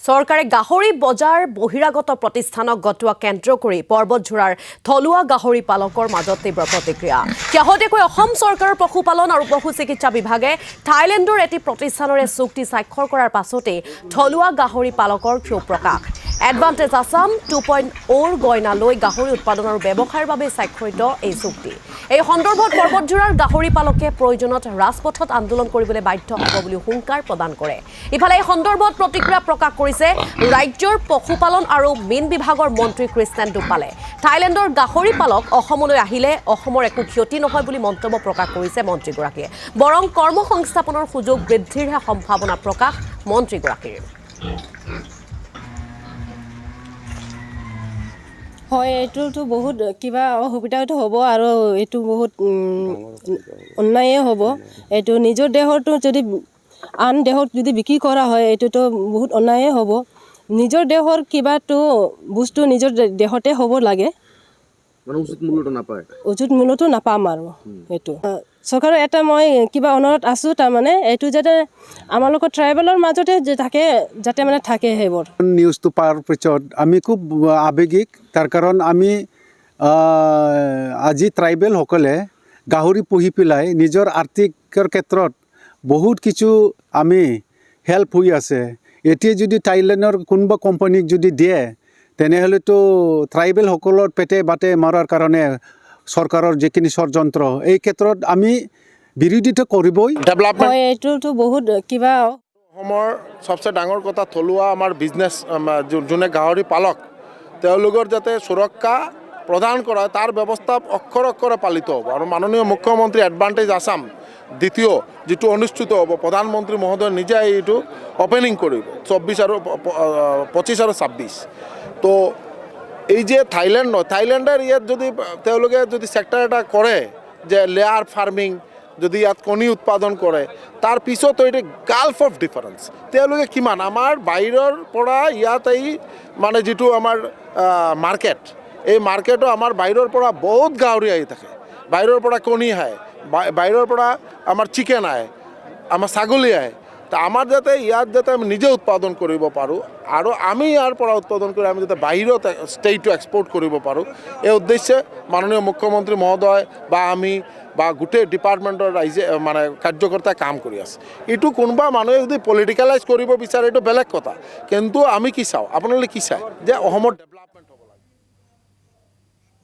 চৰকাৰে গাহৰি বজাৰ বহিৰাগত প্ৰতিষ্ঠানক গটোৱা কেন্দ্ৰ কৰি পৰ্বতঝোৰাৰ থলুৱা গাহৰি পালকৰ মাজত তীব্ৰ প্ৰতিক্ৰিয়া শেহতীয়াকৈ অসম চৰকাৰৰ পশুপালন আৰু পশু চিকিৎসা বিভাগে থাইলেণ্ডৰ এটি প্ৰতিষ্ঠানৰে চুক্তি স্বাক্ষৰ কৰাৰ পাছতে থলুৱা গাহৰি পালকৰ ক্ষোভ প্ৰকাশ এডভান্টেজ আছাম 2.0 গয়না লৈ গাহৰি উৎপাদন আৰু ব্যৱসায়ৰ বাবে স্বাক্ষৰিত এই চুক্তি এই সন্দৰ্ভত পৰ্বতঝোৰাৰ গাহৰি পালকে প্ৰয়োজনত ৰাজপথত আন্দোলন কৰিবলৈ বাধ্য হ'ব বুলি হুংকাৰ প্ৰদান কৰে ইফালে এই সন্দৰ্ভত প্ৰতিক্ৰিয়া প্ৰকাশ কৰিছে ৰাজ্যৰ পশুপালন আৰু মীন বিভাগৰ মন্ত্ৰী কৃষ্ণেন দুপালে থাইলেণ্ডৰ গাহৰি পালক অসমলৈ আহিলে অসমৰ একো ক্ষতি নহয় বুলি মন্তব্য প্ৰকাশ কৰিছে মন্ত্ৰীগৰাকীয়ে বৰং কৰ্মসংস্থাপনৰ সুযোগ বৃদ্ধিৰহে সম্ভাৱনা প্ৰকাশ মন্ত্ৰীগৰাকীৰ হয় এইটোতো বহুত কিবা অসুবিধাটো হ'ব আৰু এইটো বহুত অন্যায় হ'ব এইটো নিজৰ দেহৰটো যদি আন দেহত যদি বিক্ৰী কৰা হয় এইটোতো বহুত অন্যায় হ'ব নিজৰ দেহৰ কিবাটো বস্তু নিজৰ দেহতে হ'ব লাগে উচিত মূল্যটো নাপাম আৰু এইটো চৰকাৰৰ এটা মই কিবা অনুৰোধ আছোঁ তাৰমানে এইটো যাতে আমাৰ লগত ট্ৰাইবেলৰ মাজতে থাকে যাতে মানে থাকে সেইবোৰ নিউজটো পাৰ পিছত আমি খুব আৱেগিক তাৰ কাৰণ আমি আজি ট্ৰাইবেলসকলে গাহৰি পুহি পেলাই নিজৰ আৰ্থিকৰ ক্ষেত্ৰত বহুত কিছু আমি হেল্প হৈ আছে এতিয়া যদি থাইলেণ্ডৰ কোনোবা কোম্পানীক যদি দিয়ে তেনেহ'লেতো ট্ৰাইবেলসকলৰ পেটে বাটে মাৰাৰ কাৰণে চৰকাৰৰ যিখিনি ষড়যন্ত্ৰ এই ক্ষেত্ৰত আমি বিৰোধিতা কৰিবই হয় এইটোতো বহুত কিবা অসমৰ সবচে ডাঙৰ কথা থলুৱা আমাৰ বিজনেছ যোনে গাহৰি পালক তেওঁলোকৰ যাতে সুৰক্ষা প্ৰদান কৰা তাৰ ব্যৱস্থা অক্ষৰে পালিত হ'ব আৰু মাননীয় মুখ্যমন্ত্ৰী এডভান্টেজ আছাম দ্বিতীয় যেটো অনুষ্ঠিত হ'ব প্ৰধানমন্ত্ৰী মহোদয় নিজে এইটো অপেনিং কৰিব 24 আৰু 25 আৰু 26 তো এই যে থাইলেণ্ডৰ ইয়াত যদি তেওঁলোকে যদি সেক্টৰ এটা কৰে যে লেয়াৰ ফাৰ্মিং যদি ইয়াত কণী উৎপাদন কৰে তাৰ পিছতো এইটো গাল্ফ অফ ডিফাৰেন্স তেওঁলোকে কিমান আমাৰ বাহিৰৰ পৰা ইয়াত এই মানে যেটো আমাৰ মাৰ্কেট এই মাৰ্কেটো আমাৰ বাহিৰৰ পৰা বহুত গাহৰি আহি থাকে বাহিৰৰ পৰা কণী আহে বাহিৰৰ পৰা আমাৰ চিকেন আহে আমাৰ ছাগলী আহে তা আমাৰ যাতে ইয়াত যাতে আমি নিজে উৎপাদন কৰিব পাৰোঁ আৰু আমি ইয়াৰ পৰা উৎপাদন কৰি আমি যাতে বাহিৰত ষ্টেটটো এক্সপৰ্ট কৰিব পাৰোঁ এই উদ্দেশ্যে মাননীয় মুখ্যমন্ত্ৰী মহোদয় বা আমি বা গোটেই ডিপাৰ্টমেণ্টৰ ৰাইজে মানে কাৰ্যকৰ্তাই কাম কৰি আছে এইটো কোনোবা মানুহে যদি পলিটিকেলাইজ কৰিব বিচাৰে এইটো বেলেগ কথা কিন্তু আমি কি চাওঁ আপোনালোকে কি চায় যে অসমৰ ডেভেলপ